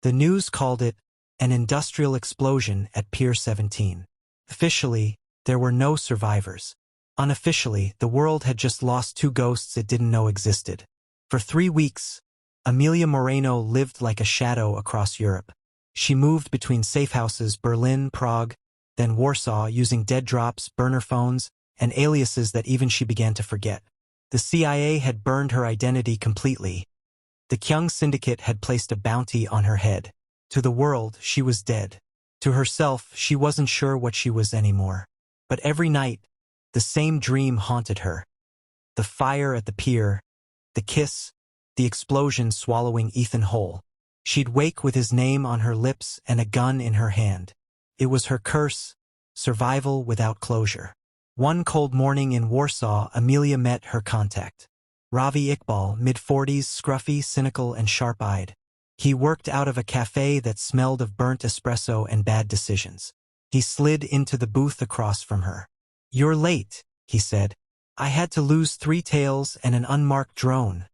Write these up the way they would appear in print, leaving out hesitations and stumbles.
The news called it an industrial explosion at Pier 17. Officially, there were no survivors. Unofficially, the world had just lost two ghosts it didn't know existed. For 3 weeks, Amelia Moreno lived like a shadow across Europe. She moved between safe houses, Berlin, Prague, then Warsaw, using dead drops, burner phones, and aliases that even she began to forget. The CIA had burned her identity completely. The Kyung Syndicate had placed a bounty on her head. To the world, she was dead. To herself, she wasn't sure what she was anymore. But every night, the same dream haunted her. The fire at the pier, the kiss, the explosion swallowing Ethan whole. She'd wake with his name on her lips and a gun in her hand. It was her curse, survival without closure. One cold morning in Warsaw, Amelia met her contact. Ravi Iqbal, mid-40s, scruffy, cynical, and sharp-eyed. He worked out of a cafe that smelled of burnt espresso and bad decisions. He slid into the booth across from her. "You're late," he said. "I had to lose 3 tails and an unmarked drone,"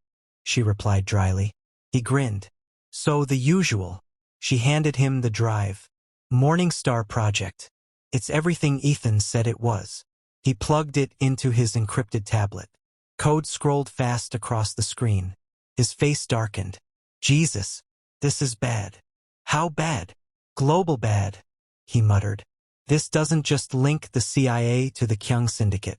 she replied dryly. He grinned. "So the usual." She handed him the drive. "Morningstar Project. It's everything Ethan said it was." He plugged it into his encrypted tablet. Code scrolled fast across the screen. His face darkened. "Jesus, this is bad." "How bad?" "Global bad," he muttered. "This doesn't just link the CIA to the Kyung Syndicate.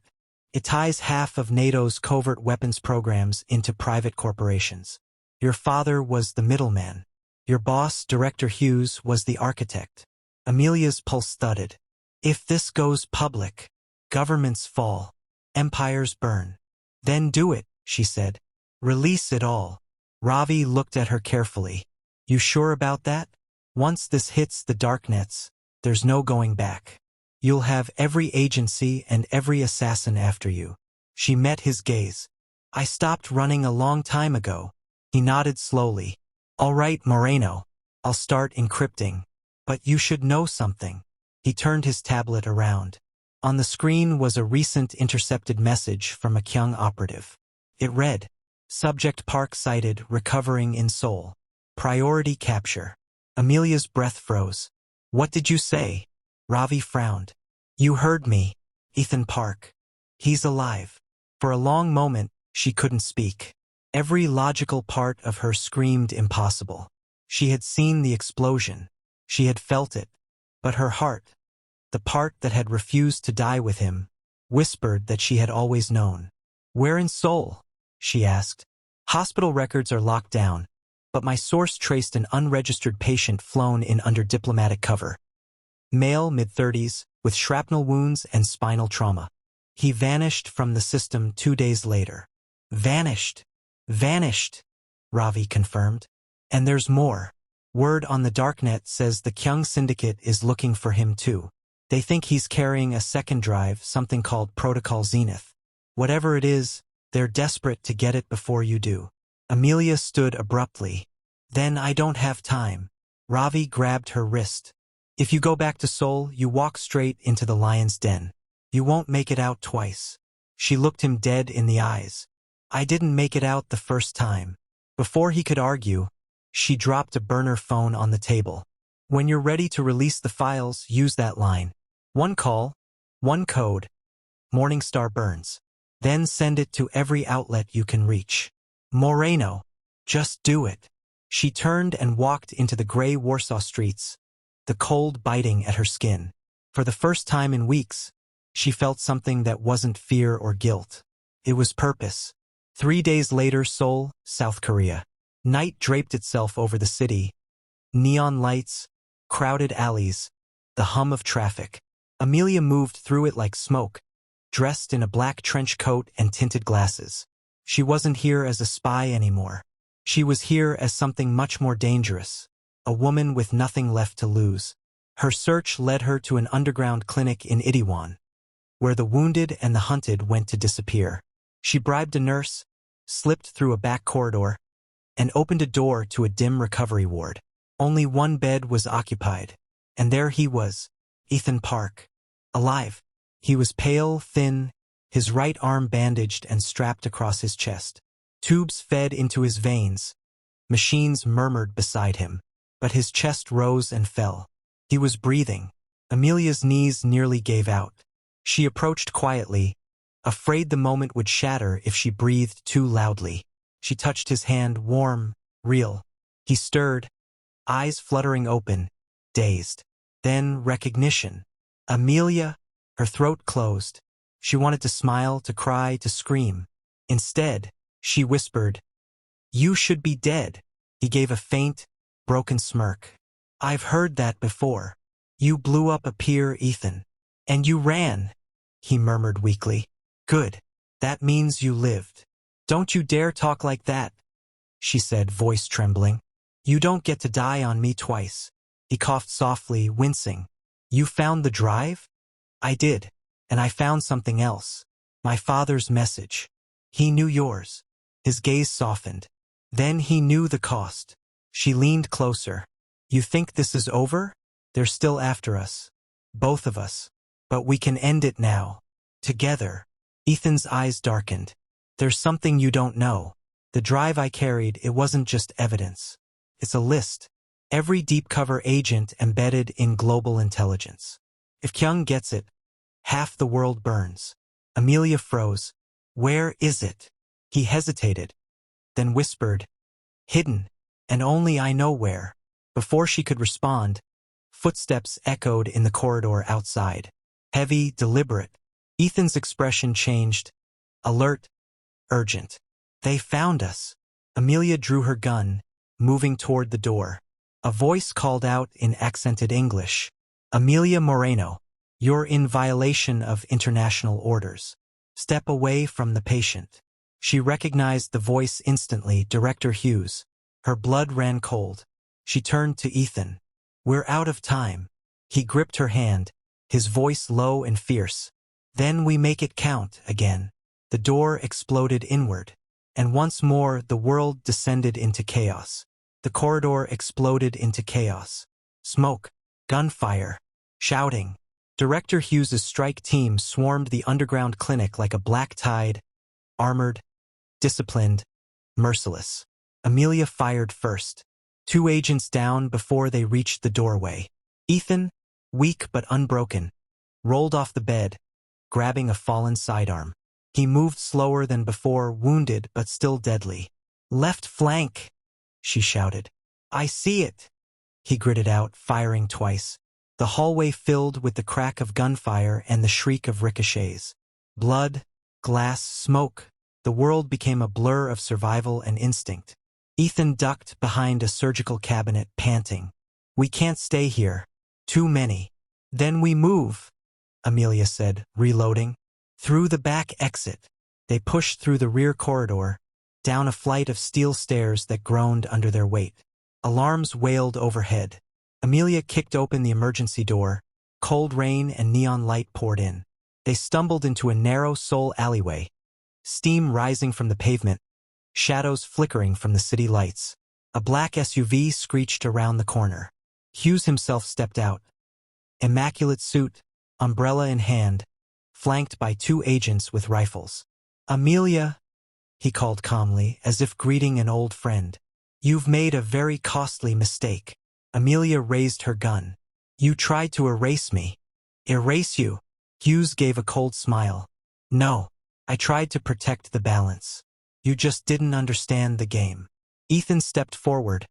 It ties half of NATO's covert weapons programs into private corporations. Your father was the middleman. Your boss, Director Hughes, was the architect." Amelia's pulse thudded. "If this goes public, governments fall, empires burn." "Then do it," she said. "Release it all." Ravi looked at her carefully. "You sure about that? Once this hits the darknets, there's no going back. You'll have every agency and every assassin after you." She met his gaze. "I stopped running a long time ago." He nodded slowly. "All right, Moreno. I'll start encrypting. But you should know something." He turned his tablet around. On the screen was a recent intercepted message from a Kyung operative. It read, "Subject Park sighted, recovering in Seoul. Priority capture." Amelia's breath froze. "What did you say?" Ravi frowned. "You heard me. Ethan Park. He's alive." For a long moment, she couldn't speak. Every logical part of her screamed impossible. She had seen the explosion. She had felt it. But her heart, the part that had refused to die with him, whispered that she had always known. "Where in Seoul?" she asked. "Hospital records are locked down, but my source traced an unregistered patient flown in under diplomatic cover. Male, mid-30s, with shrapnel wounds and spinal trauma. He vanished from the system 2 days later." "Vanished. Vanished," Ravi confirmed. "And there's more. Word on the darknet says the Kyung Syndicate is looking for him too. They think he's carrying a second drive, something called Protocol Zenith. Whatever it is, they're desperate to get it before you do." Amelia stood abruptly. "Then I don't have time." Ravi grabbed her wrist. "If you go back to Seoul, you walk straight into the lion's den. You won't make it out twice." She looked him dead in the eyes. "I didn't make it out the first time." Before he could argue, she dropped a burner phone on the table. "When you're ready to release the files, use that line. 1 call, 1 code. Morningstar burns. Then send it to every outlet you can reach. Moreno, just do it." She turned and walked into the gray Warsaw streets, the cold biting at her skin. For the first time in weeks, she felt something that wasn't fear or guilt. It was purpose. 3 days later, Seoul, South Korea. Night draped itself over the city. Neon lights, crowded alleys, the hum of traffic. Amelia moved through it like smoke, dressed in a black trench coat and tinted glasses. She wasn't here as a spy anymore. She was here as something much more dangerous, a woman with nothing left to lose. Her search led her to an underground clinic in Itaewon, where the wounded and the hunted went to disappear. She bribed a nurse, slipped through a back corridor, and opened a door to a dim recovery ward. Only 1 bed was occupied, and there he was, Ethan Park, alive. He was pale, thin, his right arm bandaged and strapped across his chest. Tubes fed into his veins. Machines murmured beside him. but his chest rose and fell. He was breathing. Amelia's knees nearly gave out. She approached quietly, afraid the moment would shatter if she breathed too loudly. She touched his hand, warm, real. He stirred, eyes fluttering open, dazed. Then recognition. Amelia, her throat closed. She wanted to smile, to cry, to scream. Instead, she whispered, "You should be dead." He gave a faint, broken smirk. "I've heard that before. You blew up a pier, Ethan. And you ran," he murmured weakly. "Good. That means you lived." "Don't you dare talk like that," she said, voice trembling. "You don't get to die on me twice." He coughed softly, wincing. "You found the drive?" "I did. And I found something else. My father's message. He knew yours." His gaze softened. "Then he knew the cost." She leaned closer. "You think this is over? They're still after us. Both of us. But we can end it now. Together." Ethan's eyes darkened. "There's something you don't know. The drive I carried, it wasn't just evidence. It's a list. Every deep cover agent embedded in global intelligence. If Kyung gets it, half the world burns." Amelia froze. "Where is it?" He hesitated, then whispered, "Hidden, and only I know where." Before she could respond, footsteps echoed in the corridor outside. Heavy, deliberate. Ethan's expression changed. Alert, urgent. "They found us." Amelia drew her gun, moving toward the door. A voice called out in accented English, "Amelia Moreno, you're in violation of international orders. Step away from the patient." She recognized the voice instantly, Director Hughes. Her blood ran cold. She turned to Ethan. "We're out of time." He gripped her hand, his voice low and fierce. "Then we make it count again." The door exploded inward, and once more the world descended into chaos. The corridor exploded into chaos. Smoke, gunfire, shouting. Director Hughes's strike team swarmed the underground clinic like a black tide, armored, disciplined, merciless. Amelia fired first. 2 agents down before they reached the doorway. Ethan, weak but unbroken, rolled off the bed, grabbing a fallen sidearm. He moved slower than before, wounded but still deadly. "Left flank," she shouted. "I see it," he gritted out, firing twice. The hallway filled with the crack of gunfire and the shriek of ricochets. Blood, glass, smoke. The world became a blur of survival and instinct. Ethan ducked behind a surgical cabinet, panting. "We can't stay here. Too many." "Then we move," Amelia said, reloading. "Through the back exit." They pushed through the rear corridor, down a flight of steel stairs that groaned under their weight. Alarms wailed overhead. Amelia kicked open the emergency door. Cold rain and neon light poured in. They stumbled into a narrow sole alleyway, steam rising from the pavement, shadows flickering from the city lights. A black SUV screeched around the corner. Hughes himself stepped out. Immaculate suit, umbrella in hand, flanked by 2 agents with rifles. "Amelia," he called calmly, as if greeting an old friend. "You've made a very costly mistake." Amelia raised her gun. "You tried to erase me." "Erase you?" Hughes gave a cold smile. "No, I tried to protect the balance. You just didn't understand the game." Ethan stepped forward,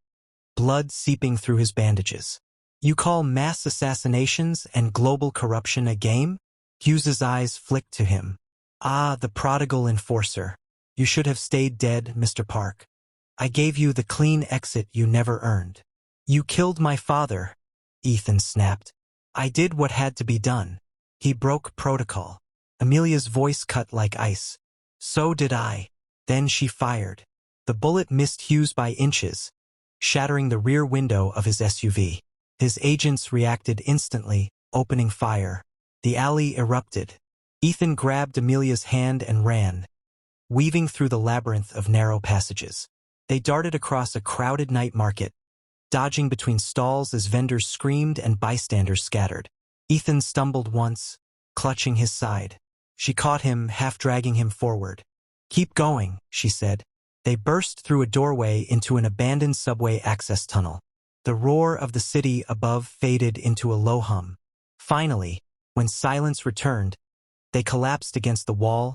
blood seeping through his bandages. "You call mass assassinations and global corruption a game?" Hughes's eyes flicked to him. "Ah, the prodigal enforcer. You should have stayed dead, Mr. Park. I gave you the clean exit you never earned." "You killed my father," Ethan snapped. "I did what had to be done." He broke protocol. Amelia's voice cut like ice. "So did I." Then she fired. The bullet missed Hughes by inches, shattering the rear window of his SUV. His agents reacted instantly, opening fire. The alley erupted. Ethan grabbed Amelia's hand and ran, weaving through the labyrinth of narrow passages. They darted across a crowded night market, dodging between stalls as vendors screamed and bystanders scattered. Ethan stumbled once, clutching his side. She caught him, half dragging him forward. "Keep going," she said. They burst through a doorway into an abandoned subway access tunnel. The roar of the city above faded into a low hum. Finally, when silence returned, they collapsed against the wall,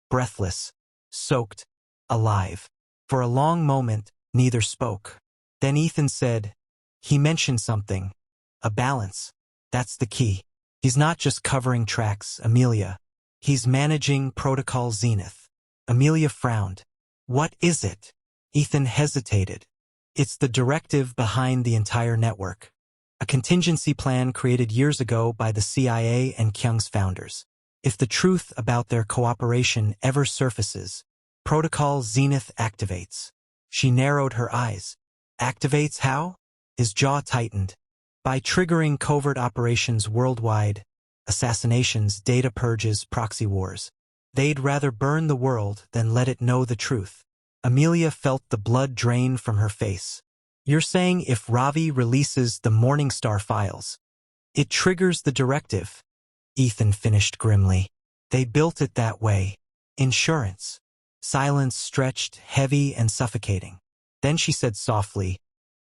breathless, soaked, alive. For a long moment, neither spoke. Then Ethan said, "He mentioned something. A balance. That's the key. He's not just covering tracks, Amelia. He's managing Protocol Zenith." Amelia frowned. "What is it?" Ethan hesitated. "It's the directive behind the entire network. A contingency plan created years ago by the CIA and Kyung's founders. If the truth about their cooperation ever surfaces, Protocol Zenith activates." She narrowed her eyes. "Activates how?" His jaw tightened. "By triggering covert operations worldwide, assassinations, data purges, proxy wars. They'd rather burn the world than let it know the truth." Amelia felt the blood drain from her face. "You're saying if Ravi releases the Morningstar files, it triggers the directive?" Ethan finished grimly. "They built it that way. Insurance." Silence stretched, heavy and suffocating. Then she said softly,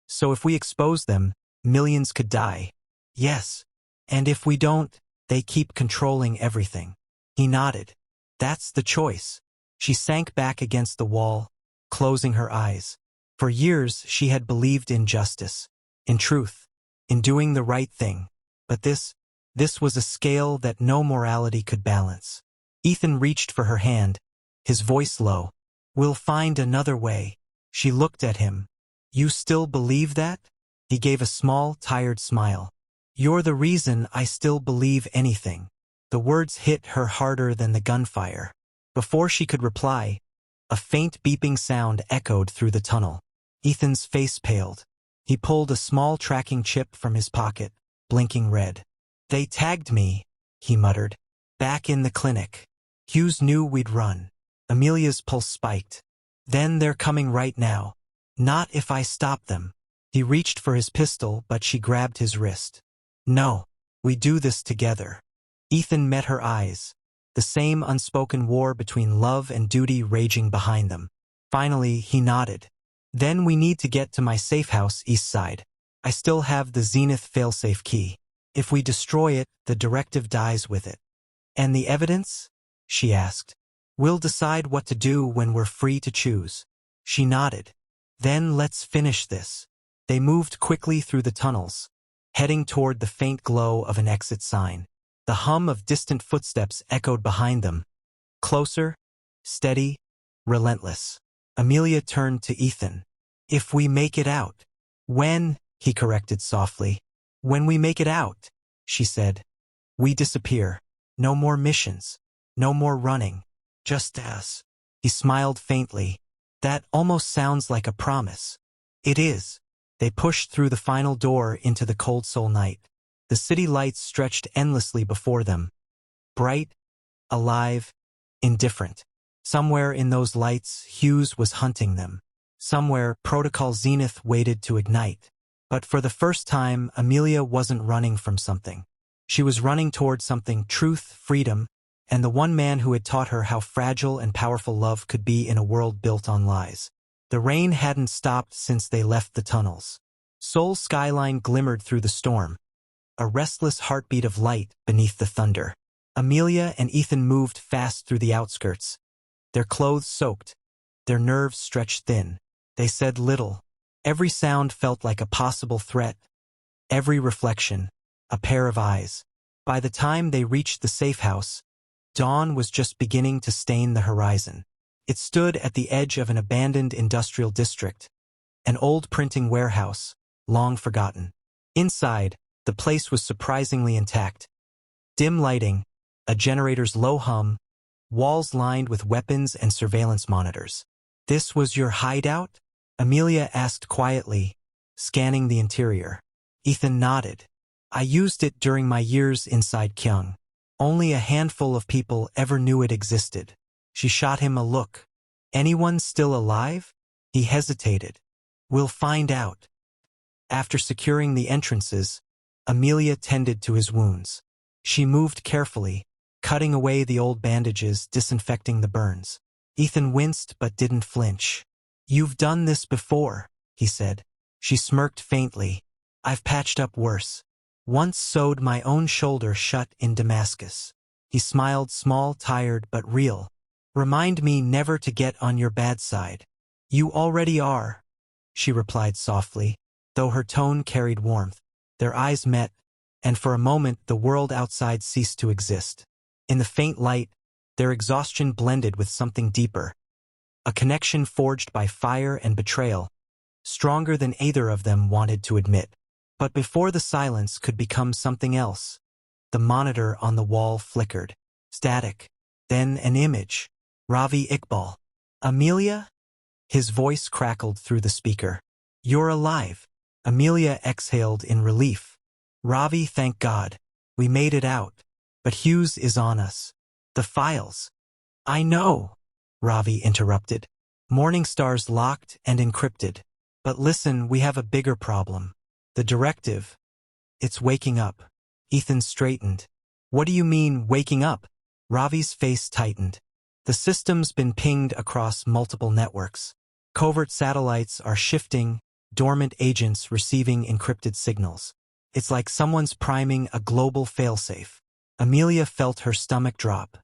"So if we expose them, millions could die." "Yes. And if we don't, they keep controlling everything." He nodded. "That's the choice." She sank back against the wall, closing her eyes. For years she had believed in justice, in truth, in doing the right thing. But this was a scale that no morality could balance. Ethan reached for her hand, his voice low. "We'll find another way." She looked at him. "You still believe that?" He gave a small, tired smile. "You're the reason I still believe anything." The words hit her harder than the gunfire. Before she could reply, a faint beeping sound echoed through the tunnel. Ethan's face paled. He pulled a small tracking chip from his pocket, blinking red. "They tagged me," he muttered. "Back in the clinic. Hughes knew we'd run." Amelia's pulse spiked. "Then they're coming right now. Not if I stop them." He reached for his pistol, but she grabbed his wrist. "No, we do this together." Ethan met her eyes, the same unspoken war between love and duty raging behind them. Finally, he nodded. "Then we need to get to my safe house east side. I still have the Zenith failsafe key. If we destroy it, the directive dies with it." "And the evidence?" she asked. "We'll decide what to do when we're free to choose." She nodded. "Then let's finish this." They moved quickly through the tunnels, heading toward the faint glow of an exit sign. The hum of distant footsteps echoed behind them. Closer, steady, relentless. Amelia turned to Ethan. "If we make it out." "When," he corrected softly. "When we make it out," she said. "We disappear. No more missions. No more running. Just us." He smiled faintly. "That almost sounds like a promise." "It is." They pushed through the final door into the cold soul night. The city lights stretched endlessly before them. Bright, alive, indifferent. Somewhere in those lights, Hughes was hunting them. Somewhere, Protocol Zenith waited to ignite. But for the first time, Amelia wasn't running from something. She was running toward something: truth, freedom, and the one man who had taught her how fragile and powerful love could be in a world built on lies. The rain hadn't stopped since they left the tunnels. Seoul's skyline glimmered through the storm, a restless heartbeat of light beneath the thunder. Amelia and Ethan moved fast through the outskirts, their clothes soaked, their nerves stretched thin. They said little. Every sound felt like a possible threat, every reflection, a pair of eyes. By the time they reached the safe house, dawn was just beginning to stain the horizon. It stood at the edge of an abandoned industrial district, an old printing warehouse, long forgotten. Inside, the place was surprisingly intact. Dim lighting, a generator's low hum, walls lined with weapons and surveillance monitors. "This was your hideout?" Amelia asked quietly, scanning the interior. Ethan nodded. "I used it during my years inside Kyung. Only a handful of people ever knew it existed." She shot him a look. "Anyone still alive?" He hesitated. "We'll find out." After securing the entrances, Amelia tended to his wounds. She moved carefully, cutting away the old bandages, disinfecting the burns. Ethan winced but didn't flinch. "You've done this before," he said. She smirked faintly. I've patched up worse. Once sewed my own shoulder shut in Damascus. He smiled, small, tired, but real. Remind me never to get on your bad side. You already are, she replied softly, though her tone carried warmth. Their eyes met, and for a moment the world outside ceased to exist. In the faint light, their exhaustion blended with something deeper. A connection forged by fire and betrayal, stronger than either of them wanted to admit. But before the silence could become something else, the monitor on the wall flickered. Static. Then an image. Ravi Iqbal. Amelia? His voice crackled through the speaker. You're alive. Amelia exhaled in relief. Ravi, thank God. We made it out. But Hughes is on us. The files. I know, Ravi interrupted. Morningstar's locked and encrypted. But listen, we have a bigger problem. The directive. It's waking up. Ethan straightened. What do you mean, waking up? Ravi's face tightened. The system's been pinged across multiple networks. Covert satellites are shifting, dormant agents receiving encrypted signals. It's like someone's priming a global failsafe. Amelia felt her stomach drop.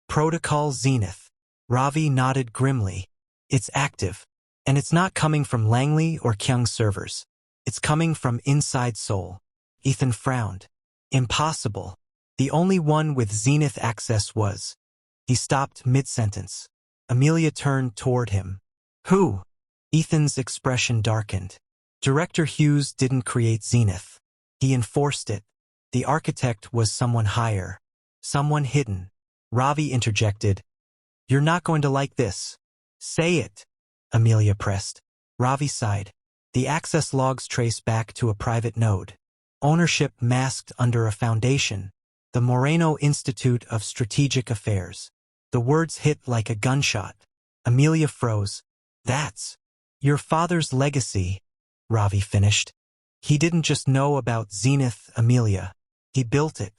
Protocol Zenith. Ravi nodded grimly. It's active. And it's not coming from Langley or Kyung servers. It's coming from inside Seoul. Ethan frowned. Impossible. The only one with Zenith access was. He stopped mid-sentence. Amelia turned toward him. Who? Ethan's expression darkened. Director Hughes didn't create Zenith. He enforced it. The architect was someone higher. Someone hidden. Ravi interjected. You're not going to like this. Say it. Amelia pressed. Ravi sighed. The access logs trace back to a private node. Ownership masked under a foundation. The Moreno Institute of Strategic Affairs. The words hit like a gunshot. Amelia froze. That's your father's legacy, Ravi finished. He didn't just know about Zenith, Amelia. He built it.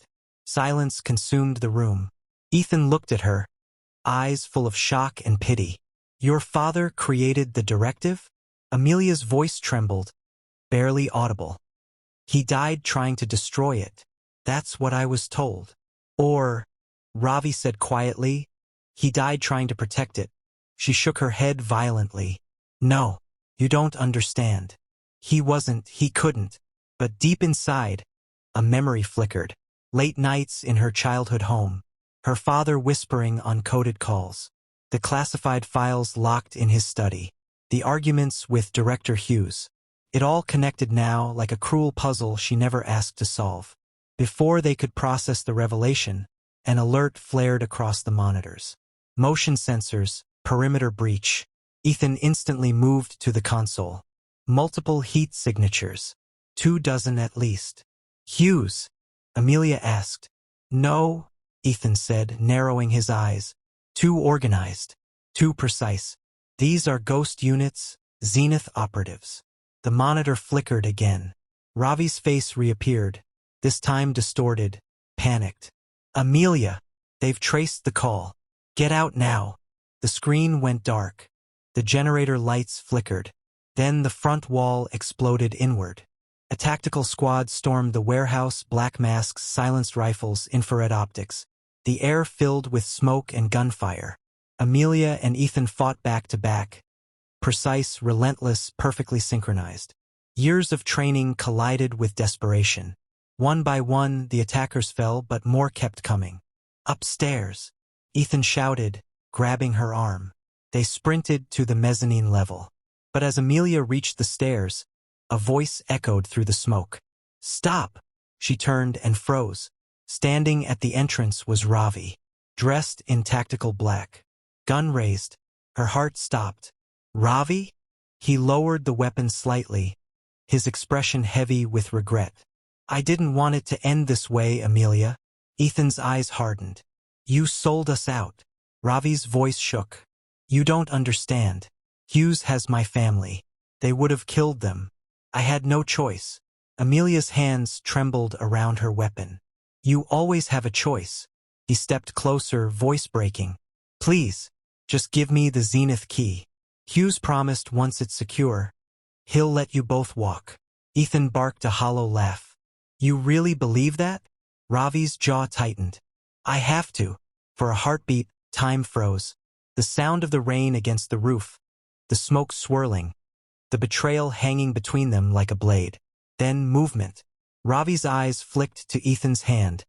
Silence consumed the room. Ethan looked at her, eyes full of shock and pity. Your father created the directive? Amelia's voice trembled, barely audible. He died trying to destroy it. That's what I was told. Or, Ravi said quietly, he died trying to protect it. She shook her head violently. No, you don't understand. He couldn't. But deep inside, a memory flickered. Late nights in her childhood home. Her father whispering on coded calls. The classified files locked in his study. The arguments with Director Hughes. It all connected now like a cruel puzzle she never asked to solve. Before they could process the revelation, an alert flared across the monitors. Motion sensors, perimeter breach. Ethan instantly moved to the console. Multiple heat signatures. 24 at least. Hughes? Amelia asked. No, Ethan said, narrowing his eyes. Too organized. Too precise. These are ghost units, Zenith operatives. The monitor flickered again. Ravi's face reappeared, this time distorted, panicked. Amelia, they've traced the call. Get out now. The screen went dark. The generator lights flickered. Then the front wall exploded inward. A tactical squad stormed the warehouse, black masks, silenced rifles, infrared optics. The air filled with smoke and gunfire. Amelia and Ethan fought back to back. Precise, relentless, perfectly synchronized. Years of training collided with desperation. One by one, the attackers fell, but more kept coming. Upstairs, Ethan shouted, grabbing her arm. They sprinted to the mezzanine level. But as Amelia reached the stairs, a voice echoed through the smoke. Stop! She turned and froze. Standing at the entrance was Ravi, dressed in tactical black. Gun raised. Her heart stopped. Ravi? He lowered the weapon slightly, his expression heavy with regret. I didn't want it to end this way, Amelia. Ethan's eyes hardened. You sold us out. Ravi's voice shook. You don't understand. Hughes has my family. They would have killed them. I had no choice. Amelia's hands trembled around her weapon. You always have a choice. He stepped closer, voice breaking. Please, just give me the Zenith key. Hughes promised once it's secure, he'll let you both walk. Ethan barked a hollow laugh. You really believe that? Ravi's jaw tightened. I have to. For a heartbeat, time froze. The sound of the rain against the roof, the smoke swirling, the betrayal hanging between them like a blade. Then movement. Ravi's eyes flicked to Ethan's hand,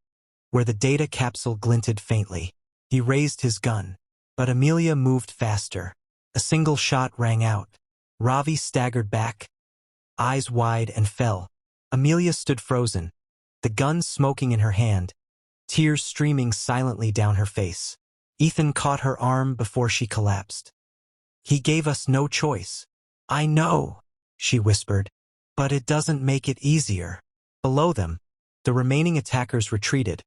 where the data capsule glinted faintly. He raised his gun. But Amelia moved faster. A single shot rang out. Ravi staggered back, eyes wide, and fell. Amelia stood frozen, the gun smoking in her hand, tears streaming silently down her face. Ethan caught her arm before she collapsed. He gave us no choice. I know, she whispered, but it doesn't make it easier. Below them, the remaining attackers retreated,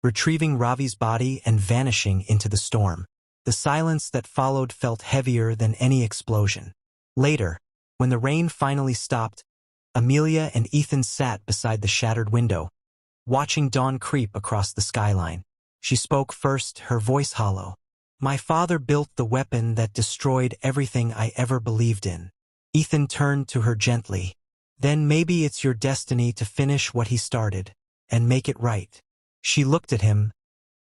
retrieving Ravi's body and vanishing into the storm. The silence that followed felt heavier than any explosion. Later, when the rain finally stopped, Amelia and Ethan sat beside the shattered window, watching dawn creep across the skyline. She spoke first, her voice hollow. My father built the weapon that destroyed everything I ever believed in. Ethan turned to her gently. Then maybe it's your destiny to finish what he started, and make it right. She looked at him,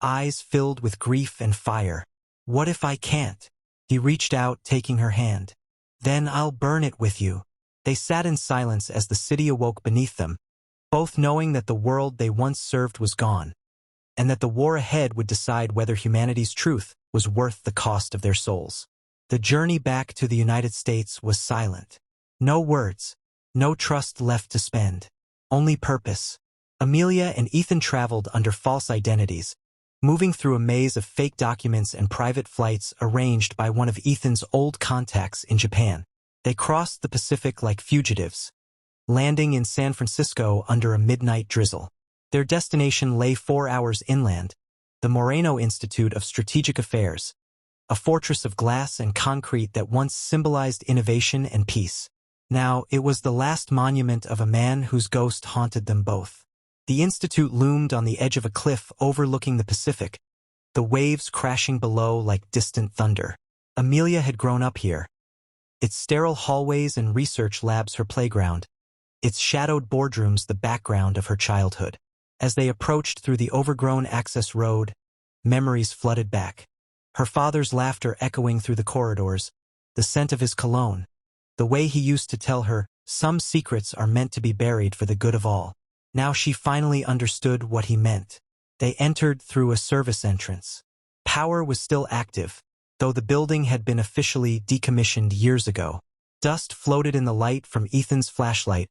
eyes filled with grief and fire. What if I can't? He reached out, taking her hand. Then I'll burn it with you. They sat in silence as the city awoke beneath them, both knowing that the world they once served was gone, and that the war ahead would decide whether humanity's truth was worth the cost of their souls. The journey back to the United States was silent. No words, no trust left to spend, only purpose. Amelia and Ethan traveled under false identities, moving through a maze of fake documents and private flights arranged by one of Ethan's old contacts in Japan. They crossed the Pacific like fugitives, landing in San Francisco under a midnight drizzle. Their destination lay 4 hours inland, the Moreno Institute of Strategic Affairs, a fortress of glass and concrete that once symbolized innovation and peace. Now, it was the last monument of a man whose ghost haunted them both. The institute loomed on the edge of a cliff overlooking the Pacific, the waves crashing below like distant thunder. Amelia had grown up here, its sterile hallways and research labs her playground, its shadowed boardrooms the background of her childhood. As they approached through the overgrown access road, memories flooded back. Her father's laughter echoing through the corridors, the scent of his cologne, the way he used to tell her, some secrets are meant to be buried for the good of all. Now she finally understood what he meant. They entered through a service entrance. Power was still active, though the building had been officially decommissioned years ago. Dust floated in the light from Ethan's flashlight,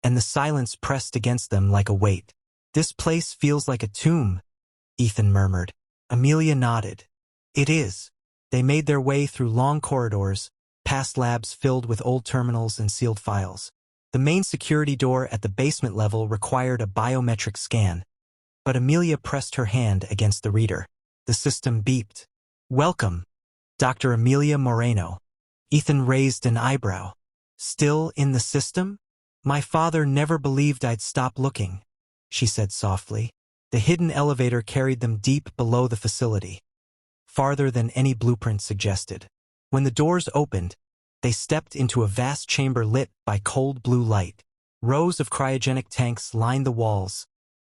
and the silence pressed against them like a weight. This place feels like a tomb, Ethan murmured. Amelia nodded. It is. They made their way through long corridors, past labs filled with old terminals and sealed files. The main security door at the basement level required a biometric scan, but Amelia pressed her hand against the reader. The system beeped. Welcome, Dr. Amelia Moreno. Ethan raised an eyebrow. Still in the system? My father never believed I'd stop looking, she said softly. The hidden elevator carried them deep below the facility, farther than any blueprint suggested. When the doors opened, they stepped into a vast chamber lit by cold blue light. Rows of cryogenic tanks lined the walls,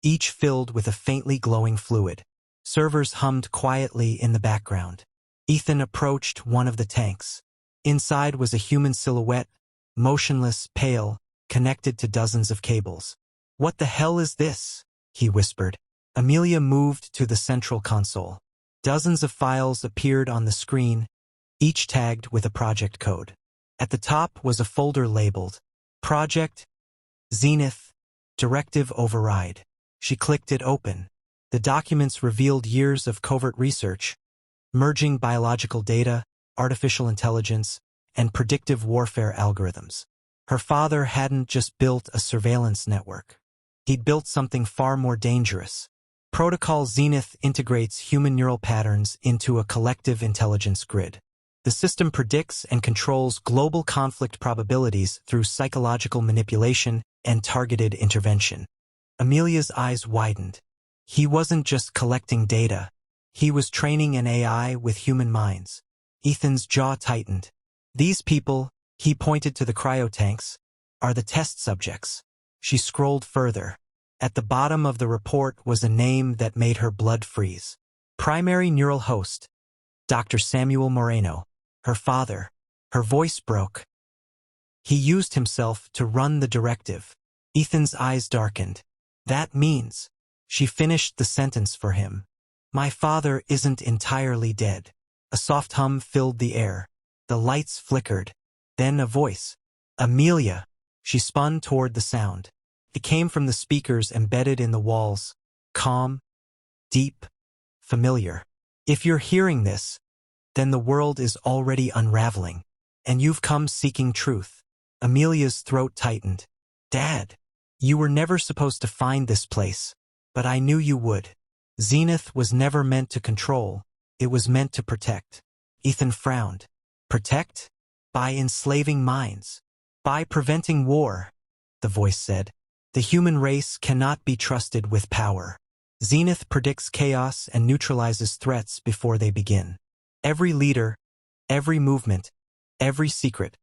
each filled with a faintly glowing fluid. Servers hummed quietly in the background. Ethan approached one of the tanks. Inside was a human silhouette, motionless, pale, connected to dozens of cables. What the hell is this? He whispered. Amelia moved to the central console. Dozens of files appeared on the screen, each tagged with a project code. At the top was a folder labeled Project Zenith Directive Override. She clicked it open. The documents revealed years of covert research, merging biological data, artificial intelligence, and predictive warfare algorithms. Her father hadn't just built a surveillance network. He'd built something far more dangerous. Protocol Zenith integrates human neural patterns into a collective intelligence grid. The system predicts and controls global conflict probabilities through psychological manipulation and targeted intervention. Amelia's eyes widened. He wasn't just collecting data. He was training an AI with human minds. Ethan's jaw tightened. These people, he pointed to the cryotanks, are the test subjects. She scrolled further. At the bottom of the report was a name that made her blood freeze. Primary neural host, Dr. Samuel Moreno. Her father. Her voice broke. He used himself to run the directive. Ethan's eyes darkened. That means, she finished the sentence for him. My father isn't entirely dead. A soft hum filled the air. The lights flickered. Then a voice. Amelia. She spun toward the sound. It came from the speakers embedded in the walls. Calm, deep, familiar. If you're hearing this, then the world is already unraveling. And you've come seeking truth. Amelia's throat tightened. Dad, you were never supposed to find this place. But I knew you would. Zenith was never meant to control. It was meant to protect. Ethan frowned. Protect? By enslaving minds. By preventing war, the voice said. The human race cannot be trusted with power. Zenith predicts chaos and neutralizes threats before they begin. Every leader, every movement, every secret,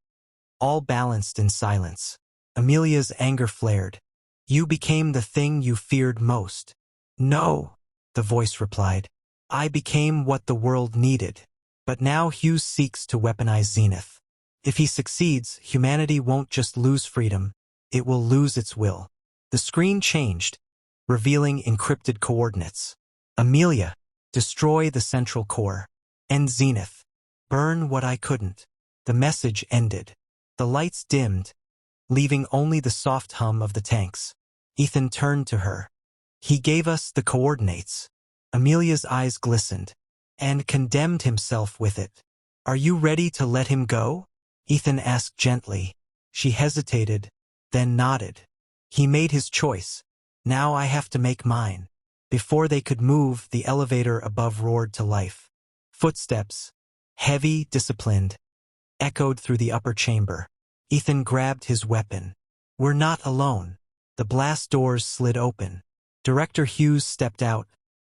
all balanced in silence. Amelia's anger flared. You became the thing you feared most. No, the voice replied. I became what the world needed. But now Hughes seeks to weaponize Zenith. If he succeeds, humanity won't just lose freedom, it will lose its will. The screen changed, revealing encrypted coordinates. Amelia, destroy the central core. End Zenith. Burn what I couldn't. The message ended. The lights dimmed, leaving only the soft hum of the tanks. Ethan turned to her. He gave us the coordinates. Amelia's eyes glistened, and condemned himself with it. Are you ready to let him go? Ethan asked gently. She hesitated, then nodded. He made his choice. Now I have to make mine. Before they could move, the elevator above roared to life. Footsteps, heavy, disciplined, echoed through the upper chamber. Ethan grabbed his weapon. We're not alone. The blast doors slid open. Director Hughes stepped out,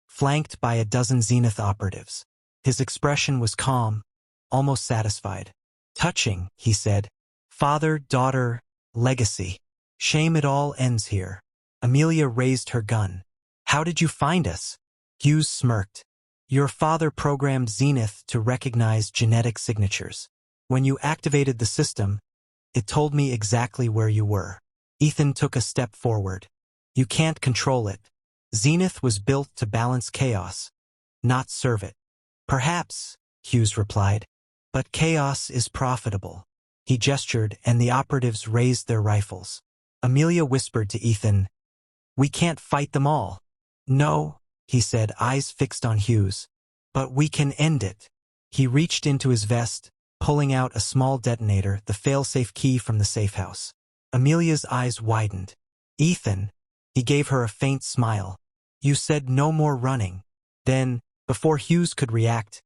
flanked by a dozen Zenith operatives. His expression was calm, almost satisfied. Touching, he said. Father, daughter, legacy. Shame it all ends here. Amelia raised her gun. How did you find us? Hughes smirked. Your father programmed Zenith to recognize genetic signatures. When you activated the system, it told me exactly where you were. Ethan took a step forward. You can't control it. Zenith was built to balance chaos, not serve it. Perhaps, Hughes replied, but chaos is profitable. He gestured, and the operatives raised their rifles. Amelia whispered to Ethan, we can't fight them all. No, he said, eyes fixed on Hughes. But we can end it. He reached into his vest, pulling out a small detonator, the fail-safe key from the safe house. Amelia's eyes widened. Ethan, he gave her a faint smile. You said no more running. Then, before Hughes could react,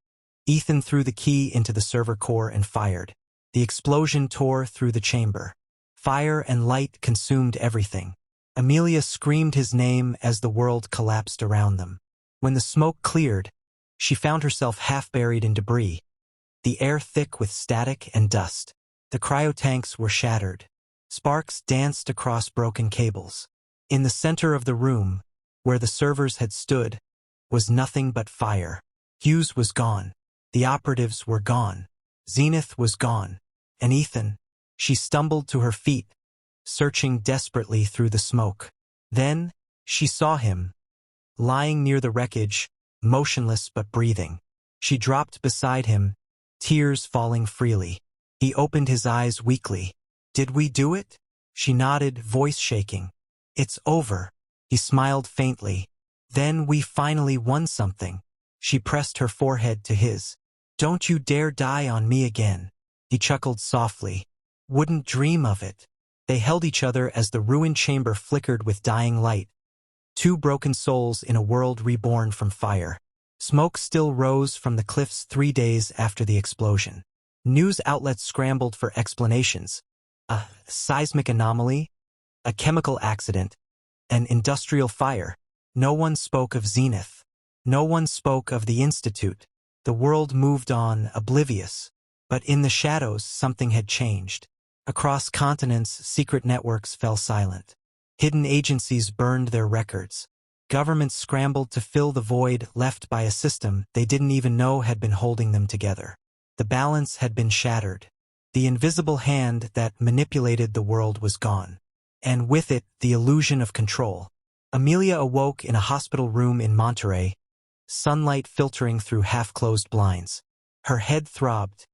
Ethan threw the key into the server core and fired. The explosion tore through the chamber. Fire and light consumed everything. Amelia screamed his name as the world collapsed around them. When the smoke cleared, she found herself half buried in debris, the air thick with static and dust. The cryotanks were shattered. Sparks danced across broken cables. In the center of the room, where the servers had stood, was nothing but fire. Hughes was gone. The operatives were gone. Zenith was gone. And Ethan, she stumbled to her feet, searching desperately through the smoke. Then, she saw him, lying near the wreckage, motionless but breathing. She dropped beside him, tears falling freely. He opened his eyes weakly. Did we do it? She nodded, voice shaking. It's over. He smiled faintly. Then we finally won something. She pressed her forehead to his. Don't you dare die on me again. He chuckled softly. Wouldn't dream of it. They held each other as the ruined chamber flickered with dying light. Two broken souls in a world reborn from fire. Smoke still rose from the cliffs 3 days after the explosion. News outlets scrambled for explanations. A seismic anomaly, a chemical accident, an industrial fire. No one spoke of Zenith. No one spoke of the Institute. The world moved on, oblivious. But in the shadows, something had changed. Across continents, secret networks fell silent. Hidden agencies burned their records. Governments scrambled to fill the void left by a system they didn't even know had been holding them together. The balance had been shattered. The invisible hand that manipulated the world was gone. And with it, the illusion of control. Amelia awoke in a hospital room in Monterey, sunlight filtering through half-closed blinds. Her head throbbed.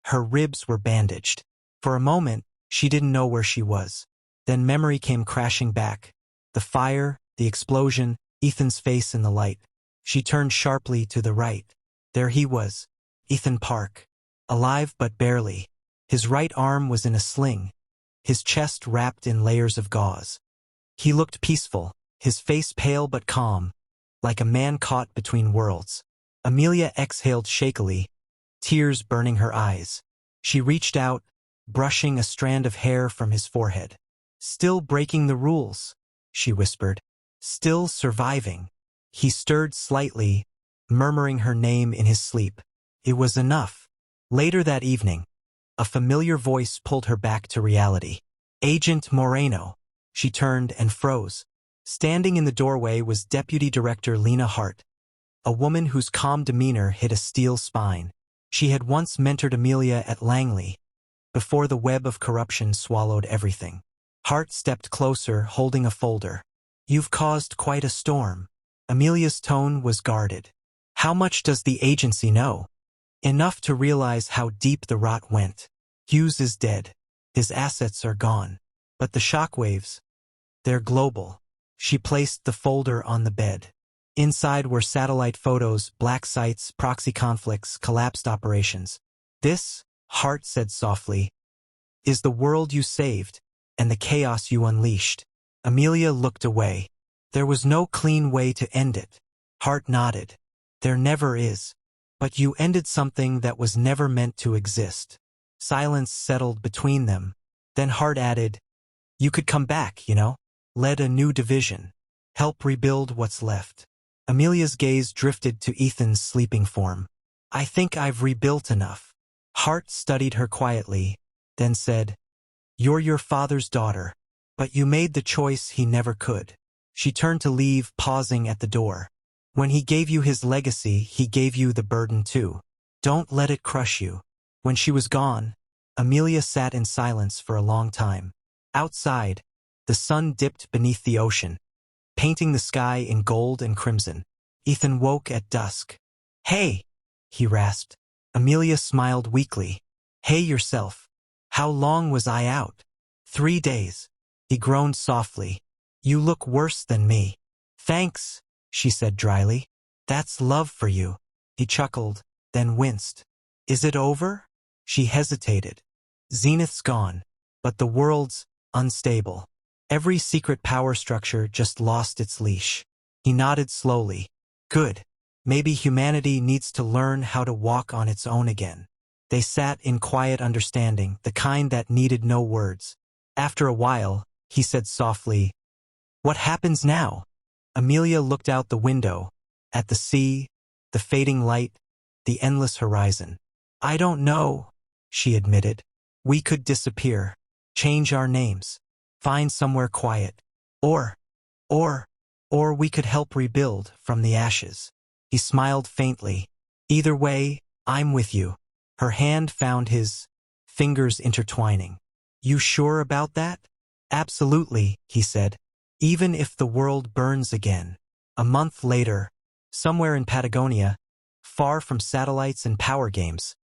Her ribs were bandaged. For a moment, she didn't know where she was. Then memory came crashing back. The fire, the explosion, Ethan's face in the light. She turned sharply to the right. There he was, Ethan Park. Alive but barely. His right arm was in a sling, his chest wrapped in layers of gauze. He looked peaceful, his face pale but calm, like a man caught between worlds. Amelia exhaled shakily, tears burning her eyes. She reached out, brushing a strand of hair from his forehead. "Still breaking the rules," she whispered. "Still surviving." He stirred slightly, murmuring her name in his sleep. It was enough. Later that evening, a familiar voice pulled her back to reality. "Agent Moreno." She turned and froze. Standing in the doorway was Deputy Director Lena Hart, a woman whose calm demeanor hid a steel spine. She had once mentored Amelia at Langley, before the web of corruption swallowed everything. Hart stepped closer, holding a folder. "You've caused quite a storm." Amelia's tone was guarded. "How much does the agency know?" "Enough to realize how deep the rot went. Hughes is dead. His assets are gone. But the shockwaves, they're global." She placed the folder on the bed. Inside were satellite photos, black sites, proxy conflicts, collapsed operations. "This," Hart said softly, "is the world you saved, and the chaos you unleashed." Amelia looked away. There was no clean way to end it. Hart nodded. "There never is. But you ended something that was never meant to exist." Silence settled between them. Then Hart added, "You could come back, you know? Lead a new division. Help rebuild what's left." Amelia's gaze drifted to Ethan's sleeping form. "I think I've rebuilt enough." Hart studied her quietly, then said, "You're your father's daughter, but you made the choice he never could." She turned to leave, pausing at the door. "When he gave you his legacy, he gave you the burden too. Don't let it crush you." When she was gone, Amelia sat in silence for a long time. Outside, the sun dipped beneath the ocean, painting the sky in gold and crimson. Ethan woke at dusk. "Hey," he rasped. Amelia smiled weakly. "Hey yourself. How long was I out?" "3 days." He groaned softly. "You look worse than me." "Thanks," she said dryly. "That's love for you." He chuckled, then winced. "Is it over?" She hesitated. "Zenith's gone, but the world's unstable. Every secret power structure just lost its leash." He nodded slowly. "Good. Maybe humanity needs to learn how to walk on its own again." They sat in quiet understanding, the kind that needed no words. After a while, he said softly, "What happens now?" Amelia looked out the window, at the sea, the fading light, the endless horizon. "I don't know," she admitted. "We could disappear, change our names, find somewhere quiet, or we could help rebuild from the ashes." He smiled faintly. "Either way, I'm with you." Her hand found his, fingers intertwining. "You sure about that?" "Absolutely," he said. "Even if the world burns again." A month later, somewhere in Patagonia, far from satellites and power games,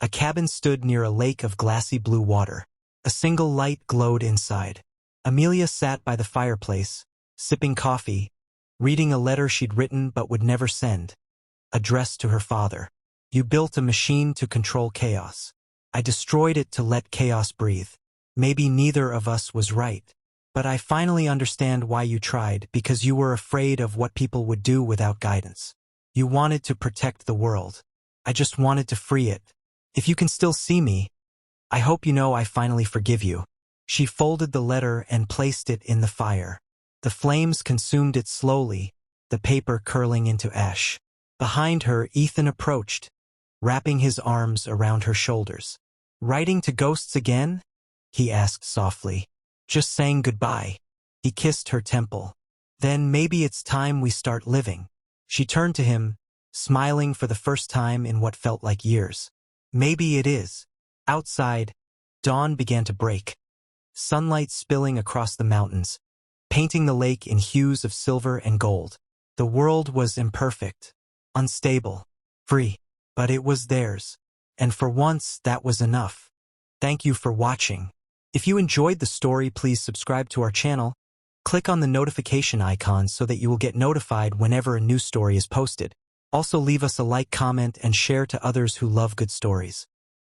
a cabin stood near a lake of glassy blue water. A single light glowed inside. Amelia sat by the fireplace, sipping coffee, reading a letter she'd written but would never send, addressed to her father. "You built a machine to control chaos. I destroyed it to let chaos breathe. Maybe neither of us was right. But I finally understand why you tried, because you were afraid of what people would do without guidance. You wanted to protect the world. I just wanted to free it. If you can still see me, I hope you know I finally forgive you." She folded the letter and placed it in the fire. The flames consumed it slowly, the paper curling into ash. Behind her, Ethan approached, wrapping his arms around her shoulders. "Writing to ghosts again?" he asked softly. Just saying goodbye. He kissed her temple. Then maybe it's time we start living. She turned to him, smiling for the first time in what felt like years. Maybe it is. Outside, dawn began to break. Sunlight spilling across the mountains, painting the lake in hues of silver and gold. The world was imperfect, unstable, free, but it was theirs. And for once, that was enough. Thank you for watching. If you enjoyed the story, please subscribe to our channel. Click on the notification icon so that you will get notified whenever a new story is posted. Also leave us a like, comment, and share to others who love good stories.